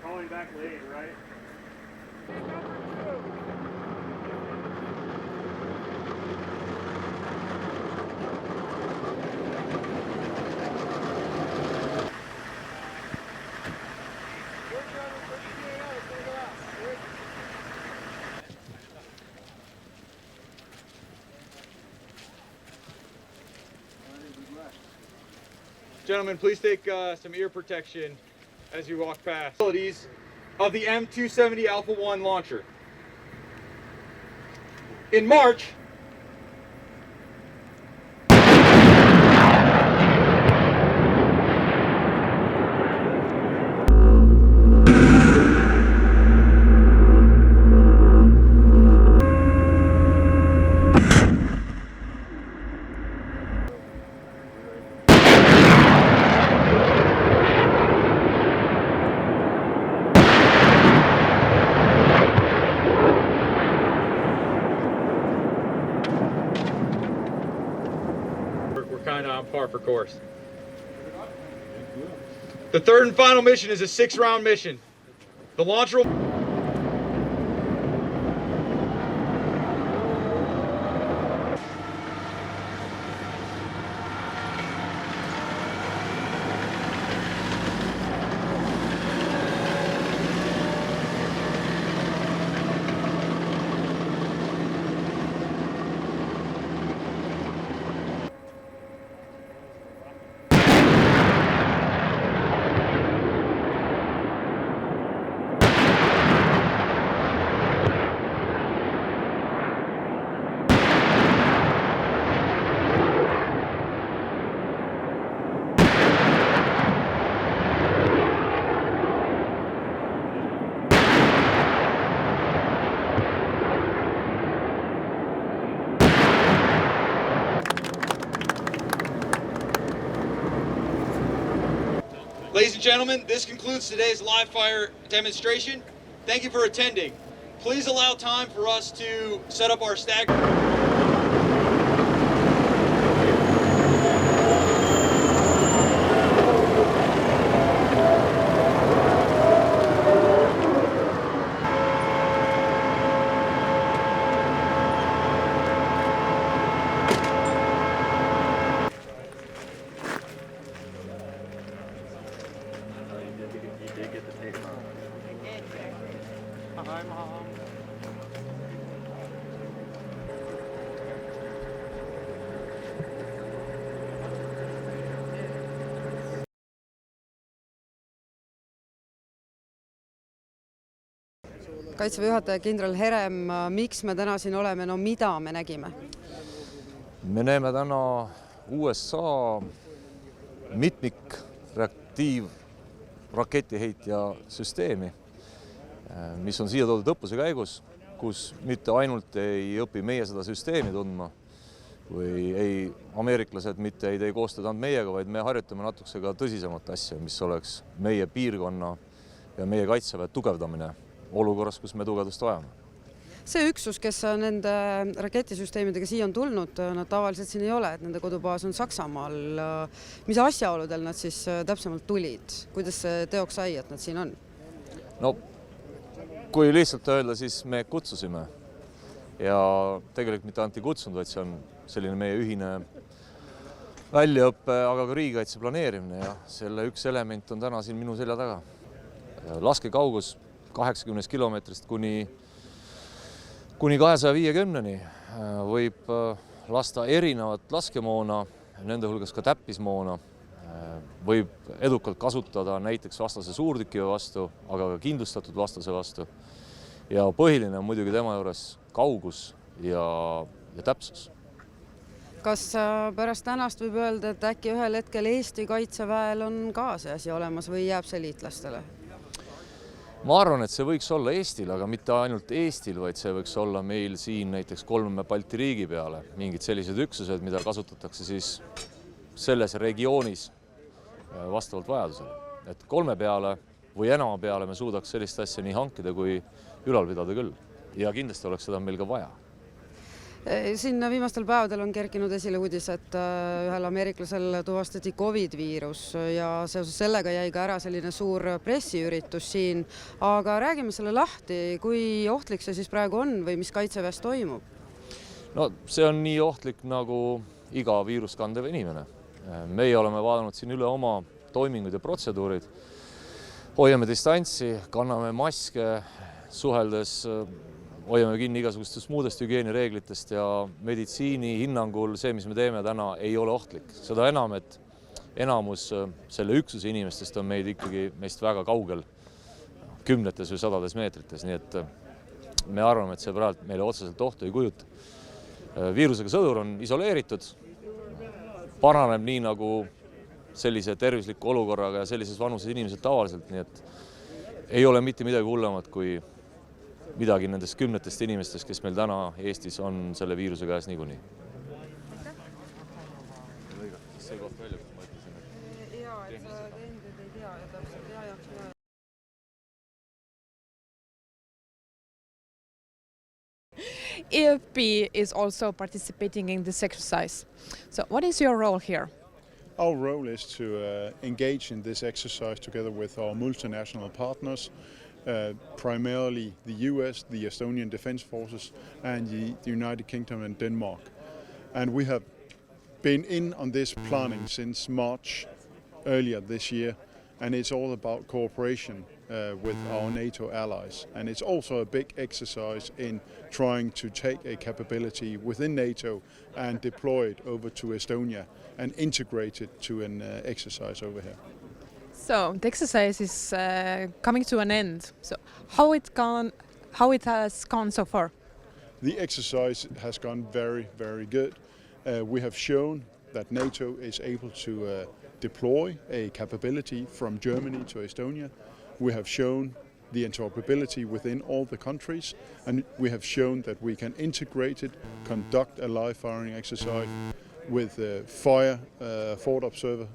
Calling back late, right? Gentlemen, please take some ear protection as you walk past. Facilities of the M270 Alpha 1 launcher. In March, we're kind of on par for course. The third and final mission is a 6-round mission. The launcher will... Ladies and gentlemen, this concludes today's live fire demonstration. Thank you for attending. Please allow time for us to set up our stagger. Hi, Mom. Kaitseväe juhataja kindral Herem, miks me täna siin oleme, no mida me nägime? Me näeme täna USA mitmikreaktiivraketiheitja süsteemi, mis on siia toodud õppuse käigus, kus mitte ainult ei õpi meie seda süsteemi tundma või ei ameeriklased mitte ei tee koostööd ainult meiega, vaid me harjutame natukese ka tõsisemat asja, mis oleks meie piirkonna ja meie kaitseväe tugevdamine olukorras, kus me tugevdust vajame. See üksus, kes nende raketisüsteemidega siia on tulnud, nad tavaliselt siin ei ole, et nende kodubaas on Saksamaal. Mis asjaoludel nad siis täpsemalt tulid? Kuidas see teoks sai, et nad siin on? No, kui lihtsalt öelda, siis me kutsusime ja tegelikult mitte ainult ei kutsunud, vaid see on selline meie ühine väljaõppe, aga ka riigikaitse planeerimine ja selle üks element on täna siin minu selja taga. Laskekaugus 80 kilomeetrist kuni 250-ni võib lasta erinevat laskemoona, nende hulgas ka täppismoona, võib edukalt kasutada näiteks vastase suurtükiväe vastu, aga ka kindlustatud vastase vastu. Ja põhiline on muidugi tema juures kaugus ja täpsus. kas pärast tänast võib öelda, et äkki ühel hetkel Eesti kaitseväel on ka see asi olemas või jääb see liitlastele? ma arvan, et see võiks olla Eestil, aga mitte ainult Eestil, vaid see võiks olla meil siin näiteks 3 Balti riigi peale. Mingid sellised üksused, mida kasutatakse siis selles regioonis vastavalt vajadusele. Et 3 peale või enama peale me suudaks sellist asja nii hankida kui ülal pidada küll. Ja kindlasti oleks seda meil ka vaja. Siin viimastel päevadel on kerkinud esile uudis, et ühel ameeriklasel tuvastati COVID-viirus ja seoses sellega jäi ka ära selline suur pressiüritus siin. Aga räägime selle lahti, kui ohtlik see siis praegu on või mis kaitseväes toimub? No see on nii ohtlik nagu iga viirust kandev inimene. Meie oleme vaadanud siin üle oma toimingud ja protseduurid. Hoiame distantsi, kanname maske, suheldes hoiame kinni igasugustest muudest hügieenireeglitest ja meditsiini hinnangul see, mis me teeme täna, ei ole ohtlik. Seda enam, et enamus selle üksuse inimestest on meist väga kaugel, 10 või 100 meetrites, nii et me arvame, et see praegu meile otseselt ohtu ei kujuta. Viirusega sõdur on isoleeritud, paraneb nii nagu sellise tervisliku olukorraga ja sellises vanuses inimesed tavaliselt, nii et ei ole mitte midagi hullemat kui midagi nendest 10 inimestest, kes meil täna Eestis on selle viiruse käes niikuinii. See koht välja, kus ma ütlesin, et jaa, et sa endid ei tea ja täpselt jaa. EFP is also participating in this exercise. So what is your role here? Our role is to engage in this exercise together with our multinational partners, primarily the US, the Estonian Defence Forces and the United Kingdom and Denmark. And we have been in on this planning since March earlier this year, and it's all about cooperation with our NATO allies. And it's also a big exercise in trying to take a capability within NATO and deploy it over to Estonia and integrate it to an exercise over here. So the exercise is coming to an end. So how it has gone so far? The exercise has gone very, very good. We have shown that NATO is able to deploy a capability from Germany to Estonia. We have shown the interoperability within all the countries, and we have shown that we can integrate it, conduct a live firing exercise with forward observer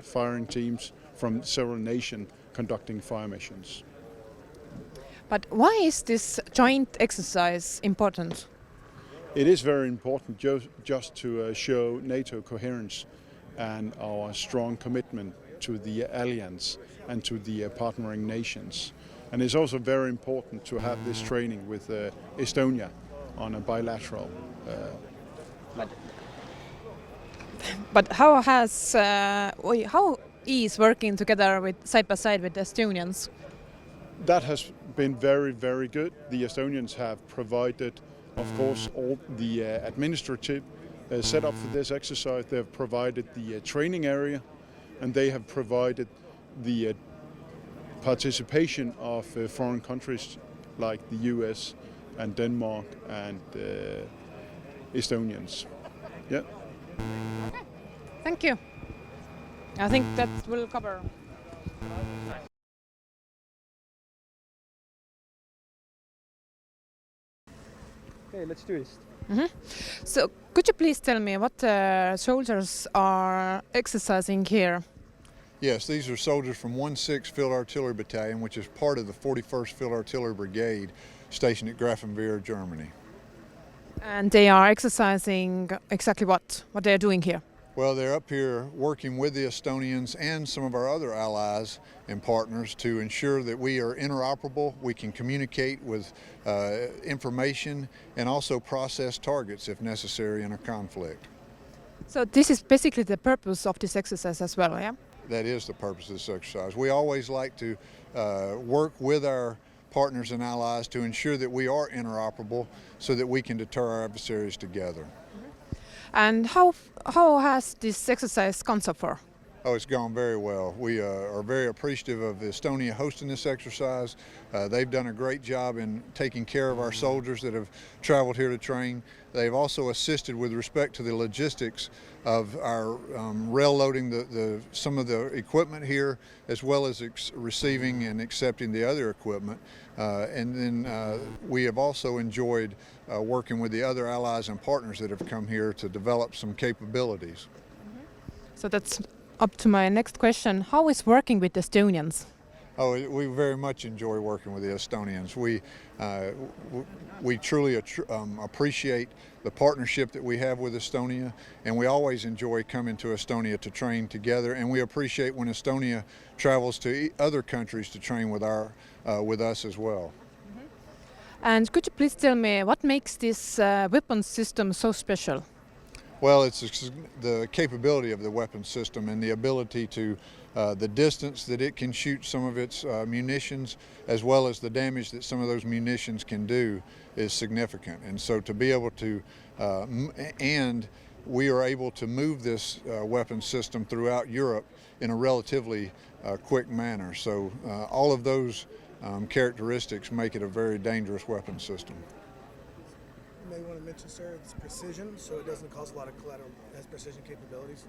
firing teams from several nations conducting fire missions. But why is this joint exercise important? It is very important just to show NATO coherence and our strong commitment to the alliance and to the partnering nations. And it's also very important to have this training with Estonia on a bilateral. But how is working together with side by side with the Estonians? That has been very, very good. The Estonians have provided, of course, all the administrative setup for this exercise. They have provided the training area, and they have provided the participation of foreign countries like the US and Denmark and Estonians. Yeah. Okay. Thank you. I think that will cover. Okay, let's do this. So could you please tell me what soldiers are exercising here? Yes, these are soldiers from 1/6 Field Artillery Battalion, which is part of the 41st Field Artillery Brigade stationed at Grafenwehr, Germany. And they are exercising exactly what they are doing here? Well, they're up here working with the Estonians and some of our other allies and partners to ensure that we are interoperable, we can communicate with information and also process targets if necessary in a conflict. So this is basically the purpose of this exercise as well, yeah? That is the purpose of this exercise. We always like to work with our partners and allies to ensure that we are interoperable so that we can deter our adversaries together. And how has this exercise gone so far? Oh, it's gone very well. We are very appreciative of Estonia hosting this exercise. They've done a great job in taking care of our soldiers that have traveled here to train. They've also assisted with respect to the logistics of our rail loading some of the equipment here, as well as receiving and accepting the other equipment. And then we have also enjoyed working with the other allies and partners that have come here to develop some capabilities. So that's up to my next question. How is working with Estonians? Oh, we very much enjoy working with the Estonians. We truly appreciate the partnership that we have with Estonia, and we always enjoy coming to Estonia to train together. And we appreciate when Estonia travels to other countries to train with us as well. And could you please tell me what makes this weapons system so special? Well, it's the capability of the weapon system and the ability to the distance that it can shoot some of its munitions, as well as the damage that some of those munitions can do, is significant. And so to be able to, and we are able to move this weapon system throughout Europe in a relatively quick manner. So all of those characteristics make it a very dangerous weapon system. You may want to mention, sir, it's precision, so it doesn't cause a lot of collateral. It has precision capabilities.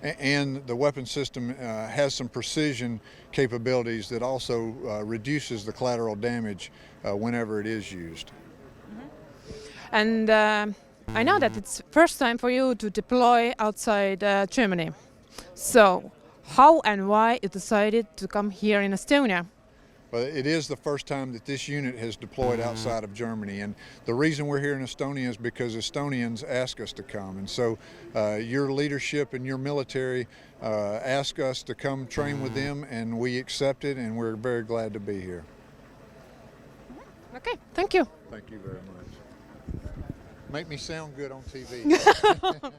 And the weapon system has some precision capabilities that also reduces the collateral damage whenever it is used. And I know that it's first time for you to deploy outside Germany. So how and why you decided to come here in Estonia? Well, it is the first time that this unit has deployed outside of Germany, and the reason we're here in Estonia is because Estonians ask us to come. And so your leadership and your military ask us to come train with them, and we accept it, and we're very glad to be here. Okay, thank you. Thank you very much. Make me sound good on TV.